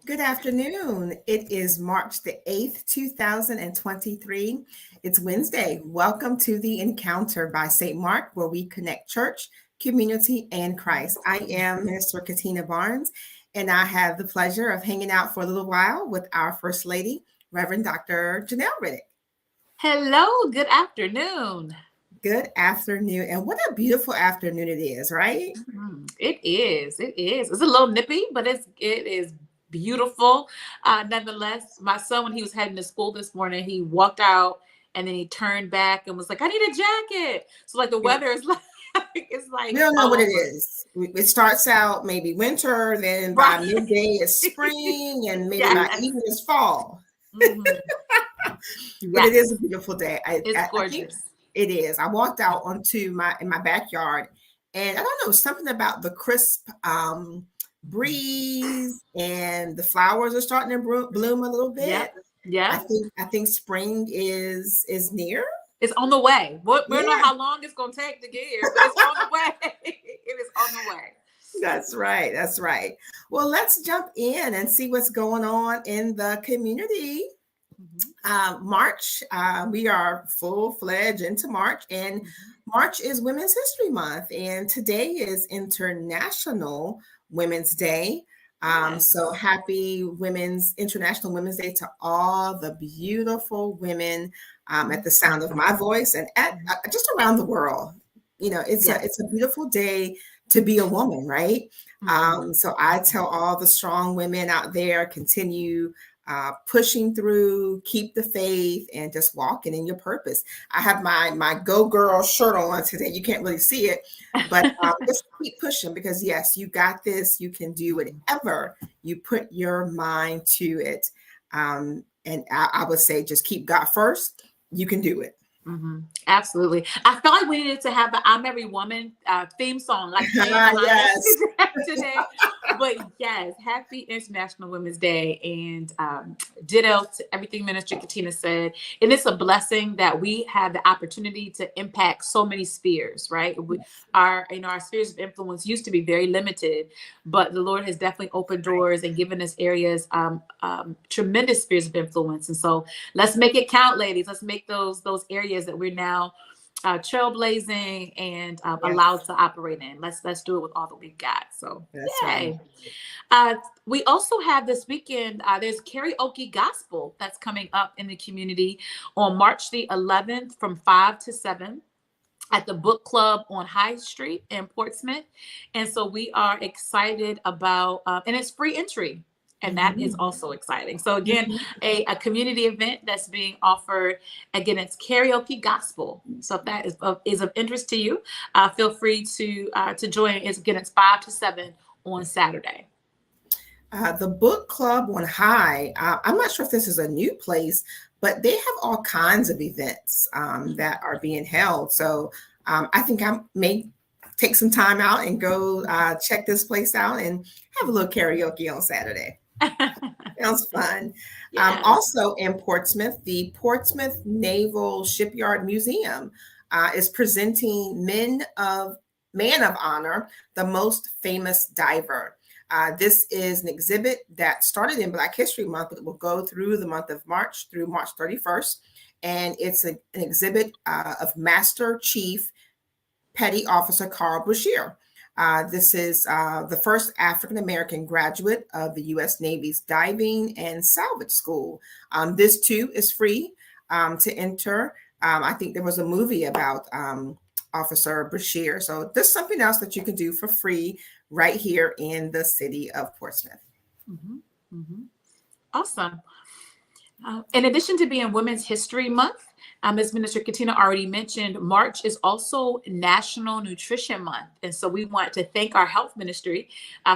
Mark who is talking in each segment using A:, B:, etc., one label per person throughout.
A: Good afternoon. It is March the 8th, 2023. It's Wednesday. Welcome to the Encounter by St. Mark, where we connect church, community, and Christ. I am Minister Katina Barnes, and I have the pleasure of hanging out for a little while with our First Lady, Reverend Dr. Janelle Riddick.
B: Hello, good afternoon.
A: Good afternoon. And what a beautiful afternoon it is, right?
B: It is. It is. It's a little nippy, but it is beautiful. Nonetheless, my son, when he was heading to school this morning, he walked out and then he turned back and was like, "I need a jacket." So like the weather is like it's like
A: We don't know
B: all
A: what it
B: over.
A: is. It starts out maybe winter, then by
B: Right.
A: midday it's spring, and maybe by
B: Yes.
A: evening it's fall.
B: Mhm.
A: But it is
B: Yes.
A: a beautiful day. I,
B: It's
A: I, I think
B: gorgeous.
A: it is. I walked out onto my backyard, and I don't know, something about the crisp breeze, and the flowers are starting to bloom a little bit.
B: Yep. Yep.
A: I think spring is near.
B: It's on the way. We don't know
A: Yeah,
B: how long it's gonna take to get here, but it's on the way. It is on the way.
A: that's right. That's right. Well, let's jump in and see what's going on in the community.
B: Mhm.
A: March, we are full fledged into March, and
B: Mhm.
A: March is Women's History Month, and today is International Women's Day. So
B: Yes.
A: happy International Women's Day to all the beautiful women at the sound of my voice and at
B: Mhm.
A: just around the world. You know, it's
B: Yes.
A: a beautiful day to be a woman, right?
B: Mhm.
A: So I tell all the strong women out there, continue pushing through, keep the faith, and just walking in your purpose. I have my Go Girl shirt on today. You can't really see it, but just keep pushing because yes, you got this. You can do whatever you put your mind to it. And I would say just keep God first. You can do it.
B: Absolutely. I felt like we needed to have the I'm Every Woman theme song, like playing behind us
A: Yes.
B: today. But yes, happy International Women's Day. And ditto to everything Minister Katina said. And it's a blessing that we have the opportunity to impact so many spheres, right? Our spheres of influence used to be very limited, but the Lord has definitely opened
A: Right.
B: doors and given us areas, tremendous spheres of influence. And so let's make it count, ladies. Let's make those areas that we're now trailblazing and allowed
A: Yes,
B: to operate in. Let's do it with all that we've got. So
A: that's right.
B: yay. Uh, we also have this weekend. There's karaoke gospel that's coming up in the community on March the 11th from 5 to 7 at the book club on High Street in Portsmouth. And so we are excited about, and it's free entry. And that is
A: Mhm.
B: also exciting. So again,
A: Mhm.
B: a community event that's being offered. Again, it's karaoke gospel. So if that is of interest to you, feel free to join. It's 5 to 7 on Saturday.
A: The book club on High, I'm not sure if this is a new place, but they have all kinds of events that are being held. So I think I may take some time out and go check this place out and have a little karaoke on Saturday. Sounds fun.
B: Yes.
A: Also in Portsmouth, the Portsmouth Naval Shipyard Museum is presenting Man of Honor, the most famous diver. This is an exhibit that started in Black History Month, but it will go through the month of March through March 31st. And it's an exhibit of Master Chief Petty Officer Carl Brashear. This is the first African American graduate of the U.S. Navy's Diving and Salvage School. This too is free to enter. I think there was a movie about Officer Brashear. So there's something else that you can do for free right here in the city of Portsmouth.
B: hmm hmm Awesome. In addition to being Women's History Month, as Minister Katina already mentioned, March is also National Nutrition Month. And so we want to thank our health ministry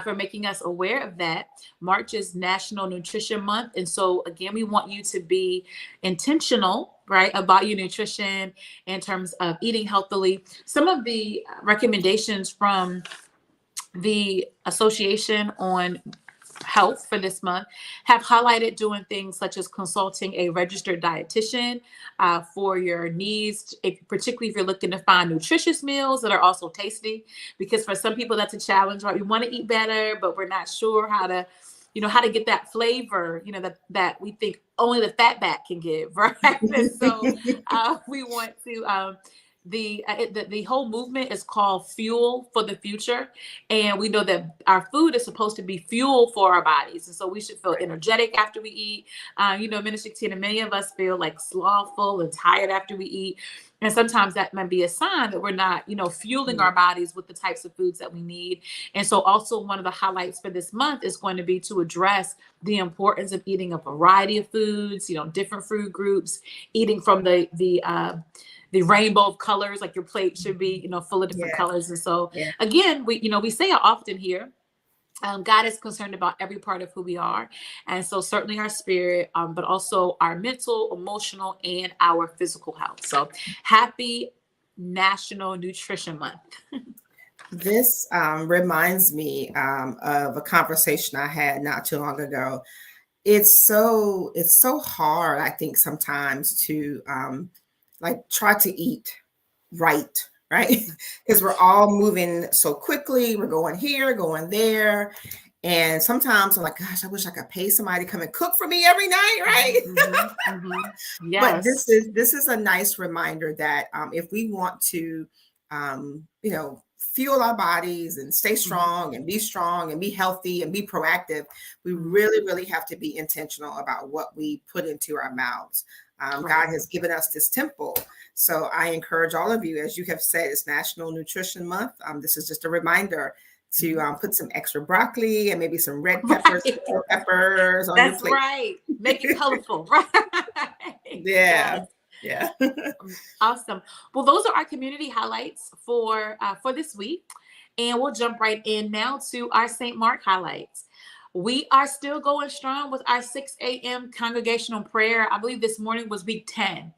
B: for making us aware of that. March is National Nutrition Month. And so, again, we want you to be intentional, right, about your nutrition in terms of eating healthily. Some of the recommendations from the Association on health for this month have highlighted doing things such as consulting a registered dietitian for your needs, particularly if you're looking to find nutritious meals that are also tasty, because for some people that's a challenge, right? We want to eat better, but we're not sure how to get that flavor, that we think only the fatback can give, right? And so we want to, the whole movement is called Fuel for the Future. And we know that our food is supposed to be fuel for our bodies. And so we should feel energetic after we eat. Minister Tina, many of us feel like slothful and tired after we eat. And sometimes that might be a sign that we're not, fueling our bodies with the types of foods that we need. And so also one of the highlights for this month is going to be to address the importance of eating a variety of foods, different food groups, eating from the rainbow of colors, like your plate should be, full of different colors. And so again, we say it often here. God is concerned about every part of who we are. And so certainly our spirit, but also our mental, emotional, and our physical health. So happy National Nutrition Month.
A: This reminds me of a conversation I had not too long ago. It's so hard, I think, sometimes to try to eat right, because we're all moving so quickly. We're going here, going there. And sometimes I'm like, gosh, I wish I could pay somebody to come and cook for me every night, right?
B: Yes.
A: But this is a nice reminder that if we want to, fuel our bodies and stay strong and be healthy and be proactive, we really, really have to be intentional about what we put into our mouths. God has given us this temple. So I encourage all of you, as you have said, it's National Nutrition Month. This is just a reminder to put some extra broccoli and maybe some red peppers, peppers on your plate. That's
B: right. Make it colorful, right?
A: Yeah. Yeah.
B: Awesome. Well, those are our community highlights for this week. And we'll jump right in now to our St. Mark highlights. We are still going strong with our 6 a.m. congregational prayer. I believe this morning was week 10.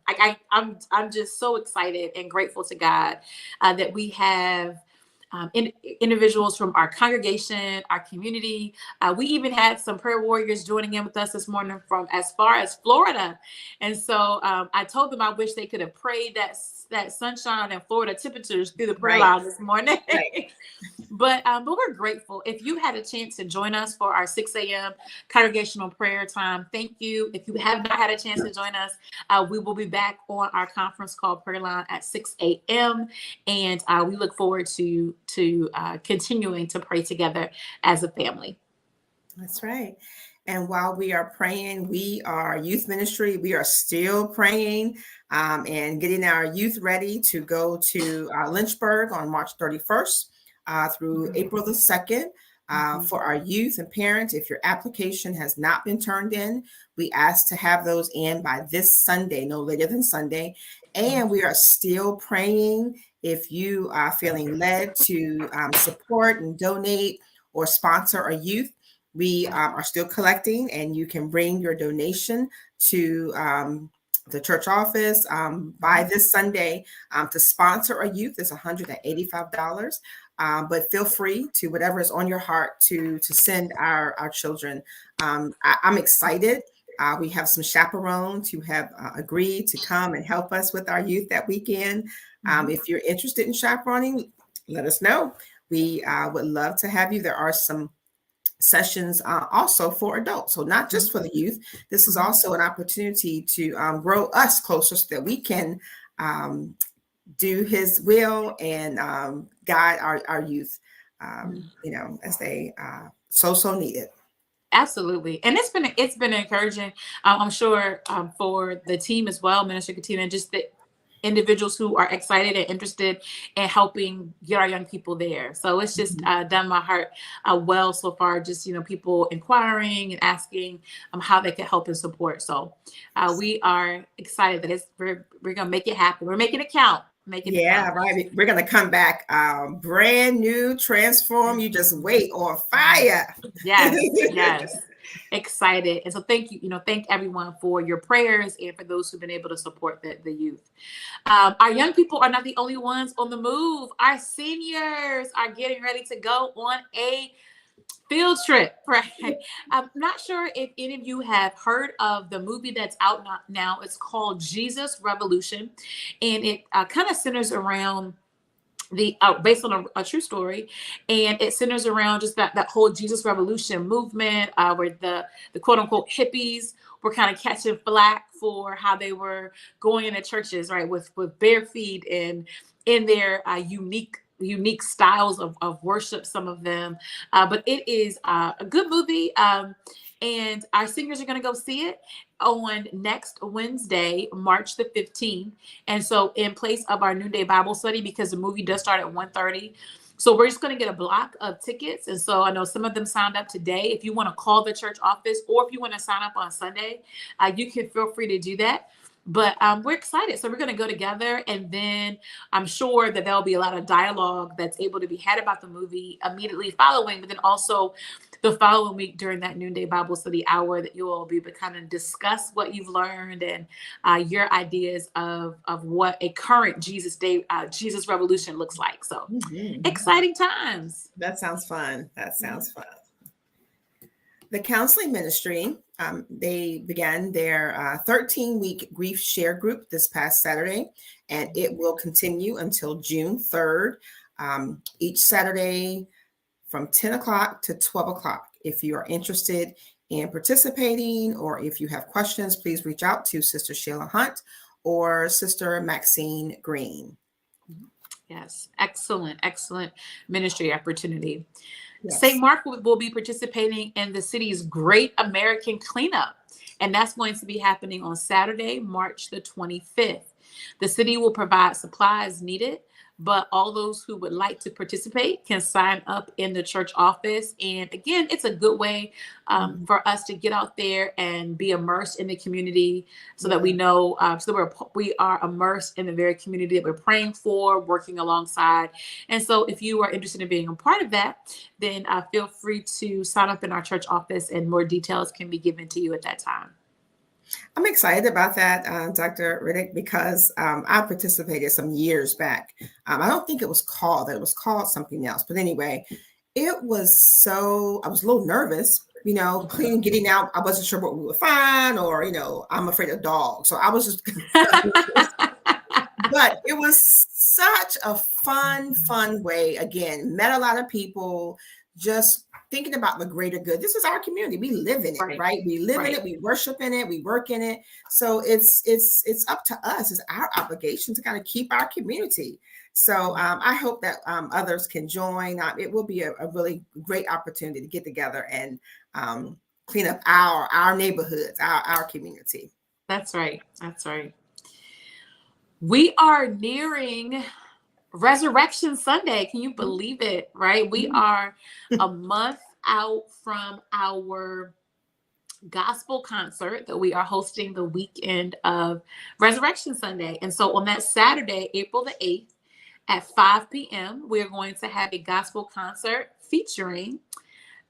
B: I'm just so excited and grateful to God that we have individuals from our congregation, our community. We even had some prayer warriors joining in with us this morning from as far as Florida. And so I told them I wish they could have prayed that sunshine and Florida temperatures through the prayer line this morning. But we're grateful. If you had a chance to join us for our 6 a.m. congregational prayer time, thank you. If you have not had a chance to join us, we will be back on our conference call prayer line at 6 a.m. And we look forward to continuing to pray together as a family.
A: That's right. And while we are praying, we are youth ministry. We are still praying and getting our youth ready to go to Lynchburg on March 31st through April the 2nd. For our youth and parents, if your application has not been turned in, we ask to have those in by this Sunday, no later than Sunday. And we are still praying if you are feeling led to support and donate or sponsor a youth. We are still collecting, and you can bring your donation to the church office by this Sunday to sponsor a youth. It's $185. But feel free to whatever is on your heart to send our children. I'm excited. We have some chaperones who have agreed to come and help us with our youth that weekend. If you're interested in chaperoning, let us know. We would love to have you. There are some sessions also for adults, so not just for the youth. This is also an opportunity to grow us closer so that we can do His will and guide our youth, as they so need it.
B: Absolutely. And it's been encouraging, I'm sure, for the team as well, Minister Katina, just the individuals who are excited and interested in helping get our young people there. So it's just done my heart well so far, just, people inquiring and asking how they can help and support. So we are excited that we're going to make it happen. We're making it count.
A: Right. We're going to come back brand new, transform. You just wait, on fire.
B: Yes. Excited. And so thank you, thank everyone for your prayers and for those who've been able to support the youth. Our young people are not the only ones on the move. Our seniors are getting ready to go on a Field trip, right? I'm not sure if any of you have heard of the movie that's out now. It's called Jesus Revolution, and it kind of centers around the based on a true story, and it centers around just that whole Jesus Revolution movement, where the quote unquote hippies were kind of catching flack for how they were going into churches, right, with bare feet and in their unique styles of worship, some of them. But it is a good movie. And our singers are going to go see it on next Wednesday, March the 15th. And so in place of our noonday Bible study, because the movie does start at 1:30. So we're just going to get a block of tickets. And so I know some of them signed up today. If you want to call the church office, or if you want to sign up on Sunday, you can feel free to do that. But we're excited. So we're going to go together, and then I'm sure that there'll be a lot of dialogue that's able to be had about the movie immediately following, but then also the following week during that noonday Bible study hour, that you will be able to kind of discuss what you've learned and your ideas of what a current Jesus Revolution looks like. So exciting times.
A: That sounds fun. That sounds fun. The counseling ministry, they began their 13-week grief share group this past Saturday, and it will continue until June 3rd, each Saturday from 10 o'clock to 12 o'clock. If you are interested in participating, or if you have questions, please reach out to Sister Sheila Hunt or Sister Maxine Green.
B: Yes, excellent ministry opportunity.
A: Yes.
B: St. Mark will be participating in the city's Great American Cleanup, and that's going to be happening on Saturday, March the 25th. The city will provide supplies needed, but all those who would like to participate can sign up in the church office. And again, it's a good way for us to get out there and be immersed in the community, so that we know, we are immersed in the very community that we're praying for, working alongside. And so if you are interested in being a part of that, then feel free to sign up in our church office, and more details can be given to you at that time.
A: I'm excited about that, Dr. Riddick, because I participated some years back. I don't think it was called something else. But anyway, I was a little nervous, cleaning, getting out. I wasn't sure what we would find, or, I'm afraid of dogs. So I was just, but it was such a fun way. Again, met a lot of people, just thinking about the greater good. This is our community. We live in it, right? We live in it. We worship in it. We work in it. So it's up to us. It's our obligation to kind of keep our community. So I hope that others can join. It will be a really great opportunity to get together and clean up our neighborhoods, our community.
B: That's right. We are nearing Resurrection Sunday. Can you believe it? Right? We are a month out from our gospel concert that we are hosting the weekend of Resurrection Sunday. And so on that Saturday, April the 8th at 5 p.m., we're going to have a gospel concert featuring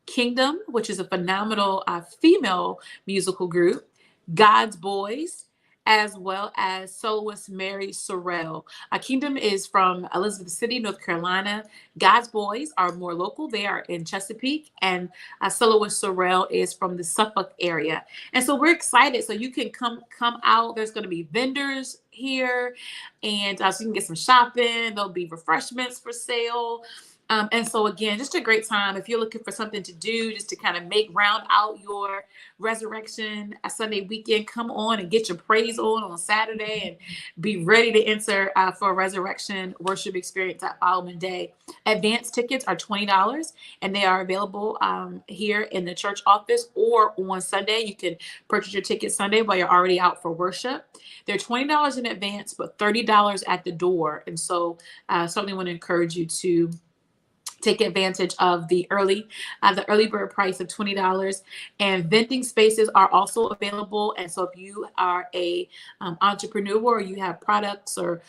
B: Kingdom, which is a phenomenal female musical group, God's Boys, as well as soloist Mary Sorrell. Kingdom is from Elizabeth City, North Carolina. God's Boys are more local. They are in Chesapeake, and soloist Sorrell is from the Suffolk area. And so we're excited. So you can come out. There's going to be vendors here, and so you can get some shopping. There'll be refreshments for sale. And so again, just a great time if you're looking for something to do, just to kind of round out your Resurrection Sunday weekend. Come on and get your praise on Saturday, and be ready to enter for a resurrection worship experience that following day. Advance tickets are $20, and they are available here in the church office, or on Sunday. You can purchase your ticket Sunday while you're already out for worship. They're $20 in advance, but $30 at the door. And so certainly want to encourage you to take advantage of the early bird price of $20, and vending spaces are also available. And so if you are a entrepreneur, or you have products or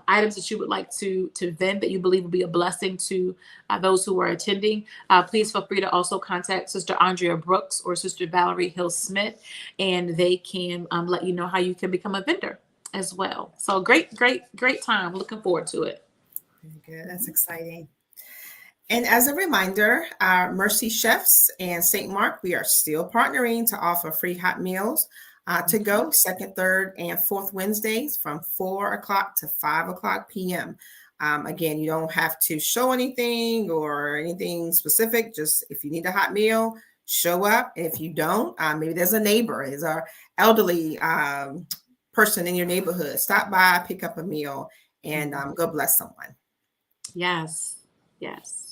B: items that you would like to vend that you believe will be a blessing to those who are attending, please feel free to also contact Sister Andrea Brooks or Sister Valerie Hill Smith, and they can let you know how you can become a vendor as well. So great time. Looking forward to it.
A: Very good. That's exciting. And as a reminder, our Mercy Chefs and St. Mark, we are still partnering to offer free hot meals to go second, third, and fourth Wednesdays from 4 o'clock to 5 o'clock p.m. Again, you don't have to show anything or anything specific. Just if you need a hot meal, show up. And if you don't, maybe there's a neighbor, there's an elderly person in your neighborhood. Stop by, pick up a meal, and go bless someone.
B: Yes. Yes.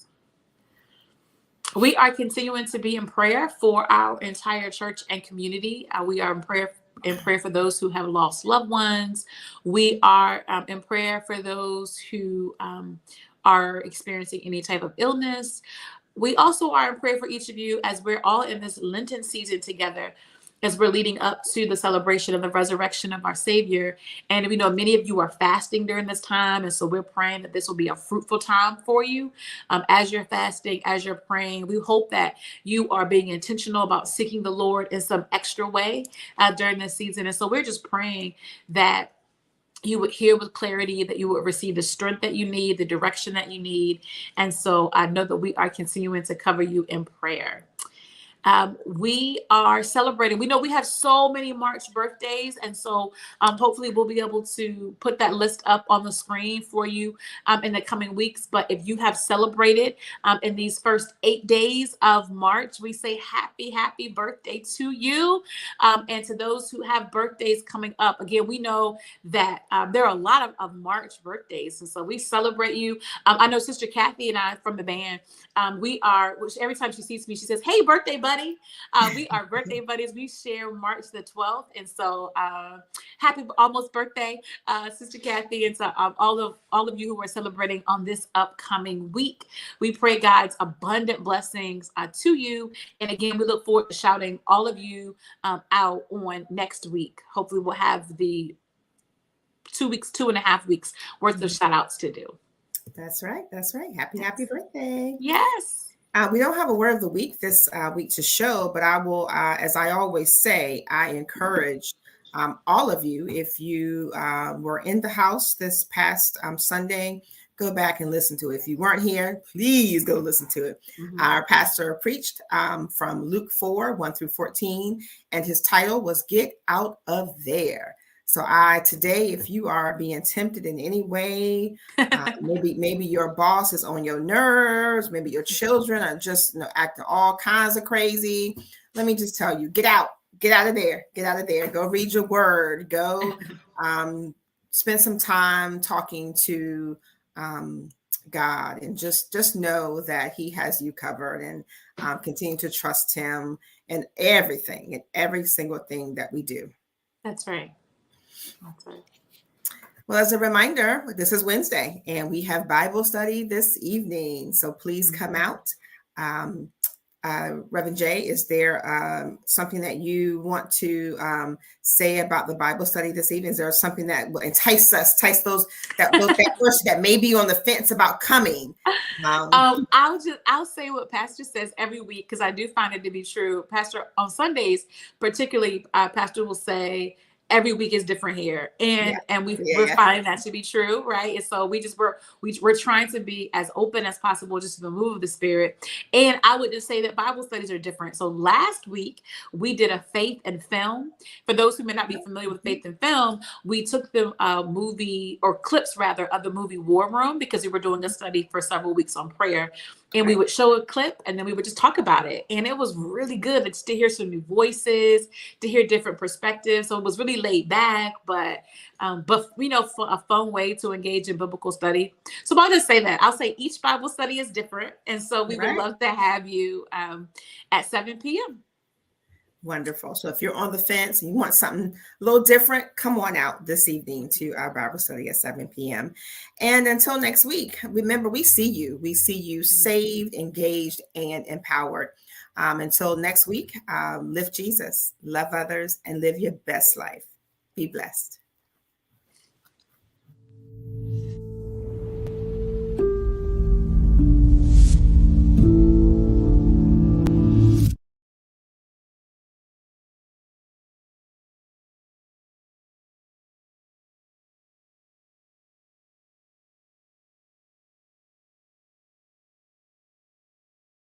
B: We are continuing to be in prayer for our entire church and community. We are in prayer for those who have lost loved ones. We are in prayer for those who are experiencing any type of illness. We also are in prayer for each of you as we're all in this Lenten season together, as we're leading up to the celebration of the resurrection of our Savior. And we know many of you are fasting during this time. And so we're praying that this will be a fruitful time for you as you're fasting, as you're praying. We hope that you are being intentional about seeking the Lord in some extra way during this season. And so we're just praying that you would hear with clarity, that you would receive the strength that you need, the direction that you need. And so I know that we are continuing to cover you in prayer. We are celebrating. We know we have so many March birthdays, and so hopefully we'll be able to put that list up on the screen for you in the coming weeks. But if you have celebrated in these first 8 days of March, we say happy birthday to you. And to those who have birthdays coming up, again, we know that there are a lot of March birthdays, and so we celebrate you. I know Sister Kathy and I from the band, which every time she sees me, she says, "Hey, birthday buddy." We are birthday buddies. We share March the 12th. And so happy almost birthday, Sister Kathy. And so all of you who are celebrating on this upcoming week, we pray God's abundant blessings to you. And again, we look forward to shouting all of you out on next week. Hopefully we'll have the 2.5 weeks worth of shout outs to do.
A: That's right. Happy birthday.
B: Yes.
A: We don't have a word of the week this week to show, but I will, as I always say, I encourage all of you, if you were in the house this past Sunday, go back and listen to it. If you weren't here, please go listen to it. Our pastor preached from Luke 4:1-14, and his title was "Get Out of There." So today, if you are being tempted in any way, maybe your boss is on your nerves, maybe your children are just acting all kinds of crazy. Let me just tell you, get out of there. Go read your word. Go spend some time talking to God, and just know that He has you covered, and continue to trust Him in everything, in every single thing that we do.
B: That's right. That's right.
A: Well, as a reminder, this is Wednesday and we have Bible study this evening. So please come out. Reverend Jay, is there something that you want to say about the Bible study this evening? Is there something that will entice those that person that may be on the fence about coming?
B: I'll say what Pastor says every week, because I do find it to be true. Pastor, on Sundays, particularly, Pastor will say, every week is different here, and we're finding that to be true, right? And so we're trying to be as open as possible, just to the move of the Spirit. And I would just say that Bible studies are different. So last week we did a faith and film. For those who may not be familiar with faith and film, we took the movie, or clips rather, of the movie War Room, because we were doing a study for several weeks on prayer. And we would show a clip, and then we would just talk about it. And it was really good just to hear some new voices, to hear different perspectives. So it was really laid back, but for a fun way to engage in biblical study. So I'll just say that. I'll say each Bible study is different. And so we would love to have you at 7 p.m.
A: Wonderful. So if you're on the fence and you want something a little different, come on out this evening to our Bible study at 7 p.m. And until next week, remember, we see you. We see you saved, engaged, and empowered. Until next week, live Jesus, love others, and live your best life. Be blessed.